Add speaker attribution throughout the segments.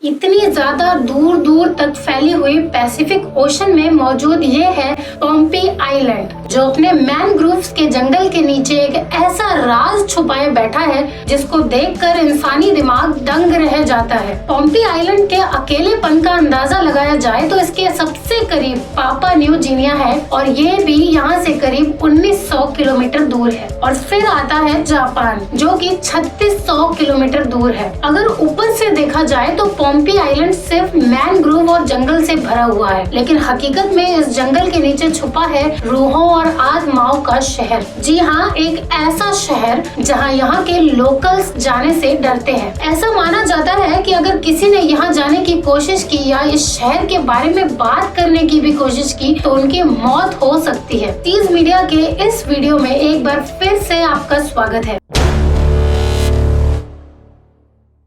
Speaker 1: इतनी ज्यादा दूर दूर तक फैली हुई पैसिफिक ओशन में मौजूद ये है पोम्पी आइलैंड, जो अपने मैनग्रोव्स के जंगल के नीचे एक ऐसा राज छुपाए बैठा है जिसको देखकर इंसानी दिमाग दंग रह जाता है। पोम्पी आइलैंड के अकेलेपन का अंदाजा लगाया जाए तो इसके सबसे करीब पापा न्यू गिनिया है और ये भी यहाँ से करीब 1900 किलोमीटर दूर है। और फिर आता है जापान, जो कि 3600 किलोमीटर दूर है। अगर ऊपर से देखा जाए तो पोम्पी आइलैंड सिर्फ मैनग्रोव और जंगल से भरा हुआ है, लेकिन हकीकत में इस जंगल के नीचे छुपा है रूहों और आत्माओं का शहर। जी हाँ, एक ऐसा शहर जहाँ यहाँ के लोकल्स जाने से डरते हैं। ऐसा माना जाता है कि अगर किसी ने यहाँ जाने की कोशिश की या इस शहर के बारे में बात करने की भी कोशिश की तो उनकी मौत हो सकती है। तीज मीडिया के इस वीडियो में एक बार फिर से आपका स्वागत है।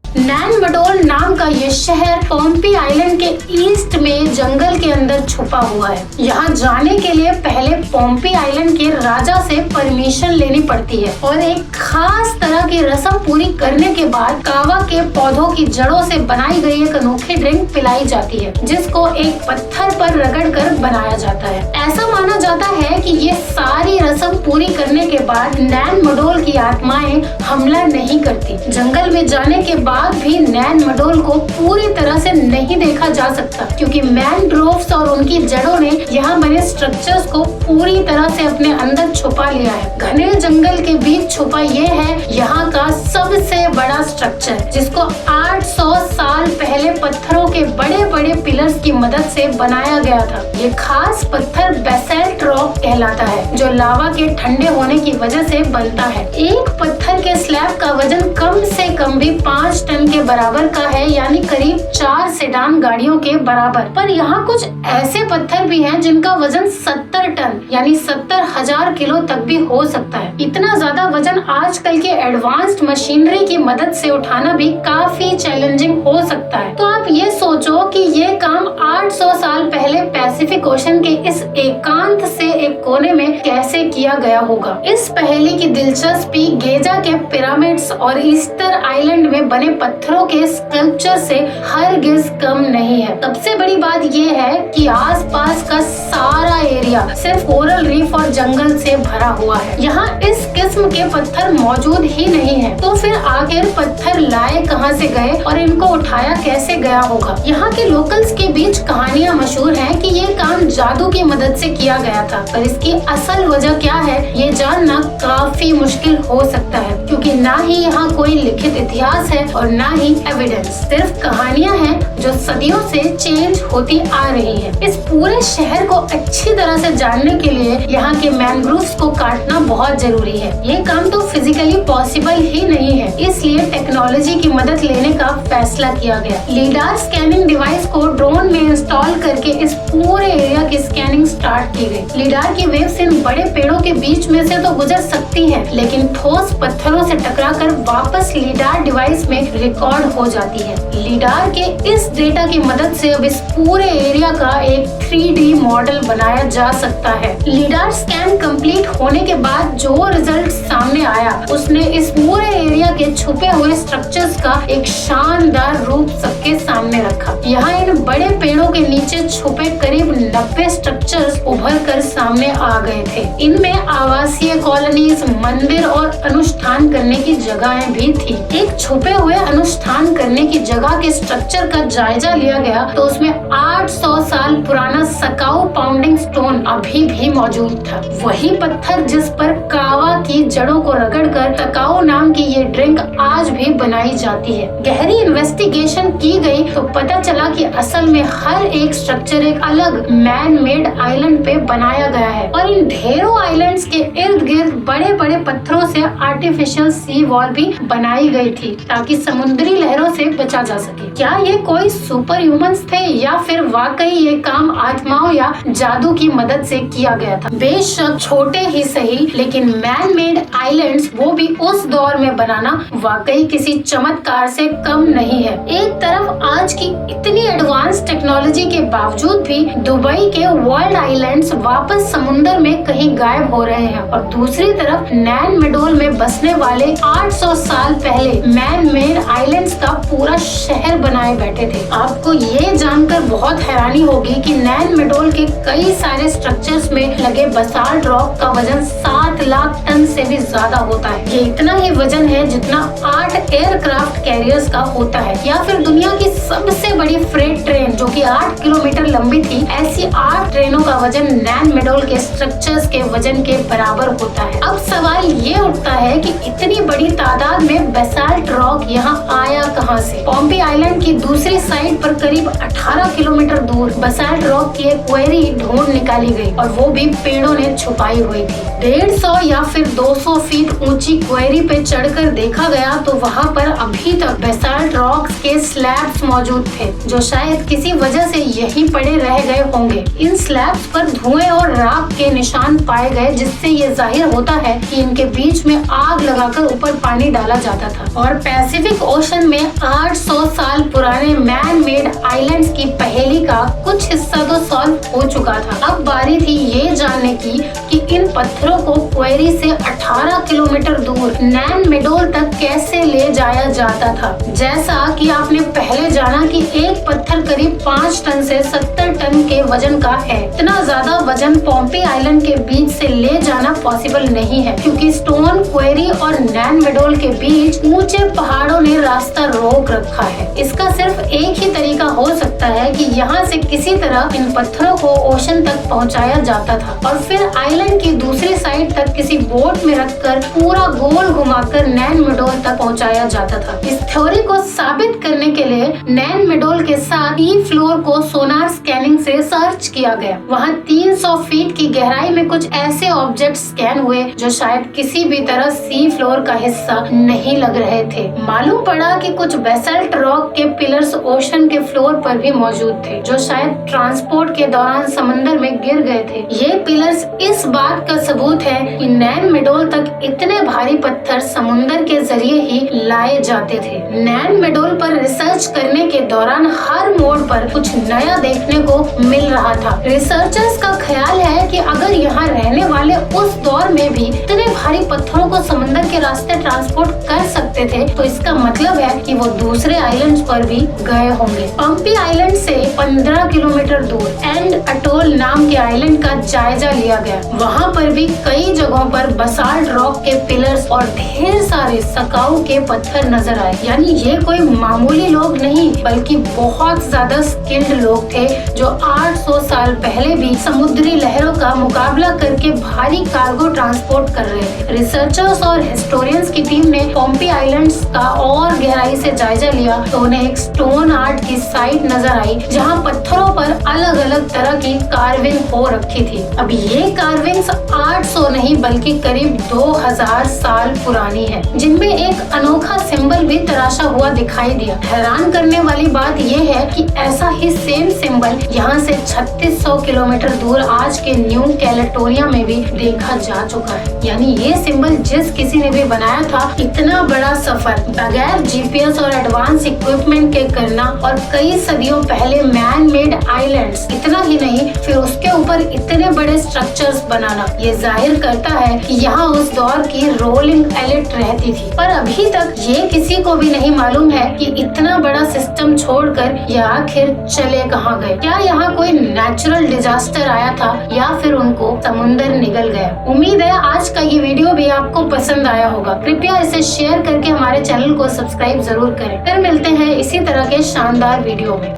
Speaker 1: नैन मडोल नाम का ये शहर पोम्पी आइलैंड के ईस्ट में जंगल के अंदर छुपा हुआ है। यहाँ जाने के लिए पहले पोम्पी आइलैंड के राजा से परमिशन लेनी पड़ती है और एक खास तरह की रस्म पूरी करने के बाद कावा के पौधों की जड़ों से बनाई गई एक अनोखी ड्रिंक पिलाई जाती है, जिसको एक पत्थर पर रगड़ कर बनाया जाता है। ऐसा माना जाता है कि ये सारी रस्म पूरी करने के बाद नैन मडोल की आत्माएं हमला नहीं करती। जंगल में जाने के बाद भी नैन मडोल को पूरी तरह से नहीं देखा जा सकता, क्योंकि मैनग्रोव्स और उनकी जड़ों ने यहाँ बने स्ट्रक्चर्स को पूरी तरह से अपने अंदर छुपा लिया है। घने जंगल के बीच छुपा ये है यहाँ का सबसे बड़ा स्ट्रक्चर, जिसको 800 साल पहले पत्थरों के बड़े बड़े पिलर्स की मदद से बनाया गया था। ये खास पत्थर बेसाल्ट रॉक कहलाता है, जो लावा के ठंडे होने की वजह से बनता है। एक पत्थर के स्लैब का वजन कम से कम भी 5 टन के बराबर का है, यानी करीब 4 सेडान गाड़ियों के बराबर। पर यहाँ कुछ ऐसे पत्थर भी हैं जिनका वजन 70 टन यानी 70,000 किलो तक भी हो सकता है। इतना ज्यादा वजन आजकल के एडवांस्ड मशीनरी की मदद से उठाना भी काफी चैलेंजिंग हो सकता है। तो आप ये सोचो कि ये काम 800 साल पहले पैसिफिक ओशन के इस एकांत से एक कोने में कैसे किया गया होगा। इस पहेली की दिलचस्पी गेजा के पिरामिड्स और ईस्टर आइलैंड में बने पत्थरों के स्कल्पचर से हरगिज कम नहीं है। सबसे बड़ी बात ये है कि आसपास का सारा एरिया सिर्फ कोरल रीफ और जंगल से भरा हुआ है। यहाँ इस किस्म के पत्थर मौजूद ही नहीं है। तो फिर आखिर पत्थर लाए कहाँ से गए और इनको उठाया कैसे गया होगा। यहाँ के लोकल्स के बीच कहानियाँ मशहूर हैं कि ये काम जादू की मदद से किया गया था, पर इसकी असल वजह क्या है ये जानना काफी मुश्किल हो सकता है, क्योंकि ना ही यहाँ कोई लिखित इतिहास है और ना ही एविडेंस। सिर्फ कहानियां हैं जो सदियों से चेंज होती आ रही हैं। इस पूरे शहर को अच्छी तरह से जानने के लिए यहाँ के मैनग्रोव्स को काटना बहुत जरूरी है। ये काम तो फिजिकली पॉसिबल ही नहीं है, इसलिए टेक्नोलॉजी की मदद लेने का फैसला किया गया। लीडार स्कैनिंग डिवाइस को ड्रोन में इंस्टॉल करके इस पूरे एरिया की स्कैनिंग स्टार्ट की गई। लीडार की वेव्स इन बड़े पेड़ों के बीच में से तो गुजर सकती है, लेकिन ठोस पत्थरों से टकराकर वापस लीडार डिवाइस में रिकॉर्ड हो जाती है। लीडार के इस डेटा की मदद से अब इस पूरे एरिया का एक 3D मॉडल बनाया जा सकता है। लीडार स्कैन कंप्लीट होने के बाद जो रिजल्ट सामने आया उसने इस पूरे एरिया के छुपे हुए स्ट्रक्चर्स का एक शानदार रूप सबके सामने रखा। यहाँ इन बड़े पेड़ों के नीचे छुपे करीब 90 स्ट्रक्चर्स उभर कर सामने आ गए थे। इनमें आवासीय कॉलोनीज, मंदिर और अनुष्ठान करने की जगहें भी थी। एक छुपे हुए अनुष्ठान करने की जगह के स्ट्रक्चर का जायजा लिया गया तो उसमें 800 साल पुराना सकाऊ पाउंडिंग स्टोन अभी भी मौजूद था। वही पत्थर जिस पर कावा की जड़ों को रगड़कर तकाऊ नाम की ये ड्रिंक आज भी बनाई जाती है। गहरी इन्वेस्टिगेशन की गई तो पता चला कि असल में हर एक स्ट्रक्चर एक अलग मैन मेड आइलैंड पे बनाया गया है और इन ढेरों आइलैंड्स के इर्द गिर्द बड़े बड़े पत्थरों से आर्टिफिशियल सी वॉल भी बनाई गई थी, ताकि समुद्री लहरों से बचा जा सके। क्या ये कोई सुपर ह्यूमंस थे या फिर वाकई ये काम आत्माओं या जादू की मदद से किया गया था? बेशक छोटे ही सही, लेकिन मैन मेड आइलैंड्स वो भी उस दौर में बनाना वाकई किसी चमत्कार से कम नहीं है। एक तरफ आज की इतनी इतनी एडवांस टेक्नोलॉजी के बावजूद भी दुबई के वर्ल्ड आइलैंड्स वापस समुद्र में कहीं गायब हो रहे हैं और दूसरी तरफ नैन मेडोल में बसने वाले 800 साल पहले मैन मेड आइलैंड्स का पूरा शहर बनाए बैठे थे। आपको ये जानकर बहुत हैरानी होगी कि नैन मेडोल के कई सारे स्ट्रक्चर्स में लगे बसाल्ट रॉक का वजन 7 लाख टन से भी ज्यादा होता है। ये इतना ही वजन है जितना 8 एयरक्राफ्ट कैरियर्स का होता है, या फिर दुनिया की सबसे बड़ी फ्रेट ट्रेन जो कि 8 किलोमीटर लंबी थी, ऐसी 8 ट्रेनों का वजन नैन मेडोल के स्ट्रक्चर्स के वजन के बराबर होता है। अब सवाल ये उठता है कि इतनी बड़ी तादाद में बेसाल्ट रॉक यहाँ आया कहाँ से? पॉम्पी आइलैंड की दूसरी साइड पर करीब 18 किलोमीटर दूर बेसाल्ट रॉक की एक क्वेरी ढूंढ निकाली गई और वो भी पेड़ों ने छुपाई हुई थी। 150 या फिर 200 फीट ऊंची क्वेरी पे चढ़कर देखा गया तो वहाँ पर अभी तक बेसाल्ट रॉक्स के स्लैब्स मौजूद थे जो शायद किसी वजह से यहीं पड़े रह गए होंगे। इन स्लैब्स पर धुएं और राख के निशान पाए गए जिससे ये जाहिर होता है कि इनके बीच में आग लगाकर ऊपर पानी डाला जाता था। और पैसिफिक ओशन में 800 साल पुराने मैन मेड आइलैंड्स की पहेली का कुछ हिस्सा तो सॉल्व हो चुका था। अब बारी थी ये जानने की कि इन पत्थरों को क्वेरी से 18 किलोमीटर दूर नैन मेडोल तक कैसे ले जाया जाता था। जैसा कि आपने पहले जाना कि एक पत्थर करीब 5 टन से 70 टन के वजन का है। इतना ज्यादा वजन पॉम्पी आइलैंड के बीच से ले जाना पॉसिबल नहीं है क्योंकि स्टोन क्वेरी और नैन मेडोल के बीच ऊंचे पहाड़ों ने रास्ता रोक रखा है। इसका सिर्फ एक ही तरीका हो सकता है कि यहाँ से किसी तरह इन पत्थरों को ओशन तक पहुँचाया जाता था और फिर आइलैंड की दूसरी साइड तक किसी बोट में रखकर पूरा गोल घुमाकर नैन मेडोल तक पहुँचाया जाता था। इस थ्योरी को साबित करने के लिए नैन मेडोल के साथ सी फ्लोर को सोनार स्कैनिंग से सर्च किया गया। वहाँ 300 फीट की गहराई में कुछ ऐसे ऑब्जेक्ट स्कैन हुए जो शायद किसी भी तरह सी फ्लोर का हिस्सा नहीं लग रहे थे। मालूम पड़ा कि कुछ बेसाल्ट रॉक के पिलर्स ओशन के फ्लोर पर भी मौजूद थे जो शायद ट्रांसपोर्ट के दौरान समंदर में गिर गए थे। ये पिलर्स इस बात का सबूत है कि नैन मेडोल तक इतने भारी पत्थर समुंदर के जरिए ही लाए जाते थे। नैन मेडोल पर रिसर्च करने के दौरान हर मोड़ पर कुछ नया देखने को मिल रहा था। रिसर्चर्स का ख्याल है कि अगर यहाँ रहने वाले उस दौर में भी इतने भारी पत्थरों को समुंदर के रास्ते ट्रांसपोर्ट कर सकते थे तो इसका मतलब है कि वो दूसरे आइलैंड्स पर भी गए होंगे। पम्पी आइलैंड से 15 किलोमीटर दूर एंड अटोल नाम के आइलैंड का जायजा लिया गया। वहाँ पर भी कई जगहों पर बसाल्ट रॉक के पिलर्स और ढेर सारे सकाऊ के पत्थर नजर आए। यानी ये कोई मामूली लोग नहीं बल्कि बहुत ज्यादा स्किल्ड लोग थे जो 800 साल पहले भी समुद्री लहरों का मुकाबला करके भारी कार्गो ट्रांसपोर्ट कर रहे थे। रिसर्चर्स और हिस्टोरियंस की टीम ने पॉम्पी आइलैंड्स का और गहराई से जायजा लिया तो उन्हें एक स्टोन आर्ट की साइट नजर आई जहां पत्थरों पर अलग अलग तरह की कार्विंग हो रखी थी। अब ये कार्विंग्स 800 नहीं बल्कि करीब 2000 साल पुरानी है जिनमें एक अनोखा सिंबल भी तराशा हुआ दिखाई दिया। हैरान करने वाली बात यह है कि ऐसा ही सेम सिंबल यहाँ से 3600 किलोमीटर दूर आज के न्यू कैलेडोनिया में भी देखा जा चुका है। यानी ये सिंबल जिस किसी ने भी बनाया था इतना बड़ा सफर बगैर जीपीएस और एडवांस इक्विपमेंट के करना और कई सदियों पहले मैन मेड आइलैंड्स, इतना ही नहीं फिर उसके ऊपर इतने बड़े स्ट्रक्चर्स बनाना, ये जाहिर करता है कि यहाँ उस दौर की रोलिंग एलिट रहती थी। पर अभी तक ये किसी को भी नहीं मालूम है कि इतना बड़ा सिस्टम छोड़कर यह आखिर चले कहाँ गए। क्या यहाँ कोई नेचुरल डिजास्टर आया था या फिर उनको समुंदर निगल गया। उम्मीद है आज का ये वीडियो भी आपको पसंद आया होगा। कृपया इसे शेयर करके हमारे चैनल को सब्सक्राइब जरूर करें। फिर मिलते हैं इसी तरह के शानदार वीडियो में।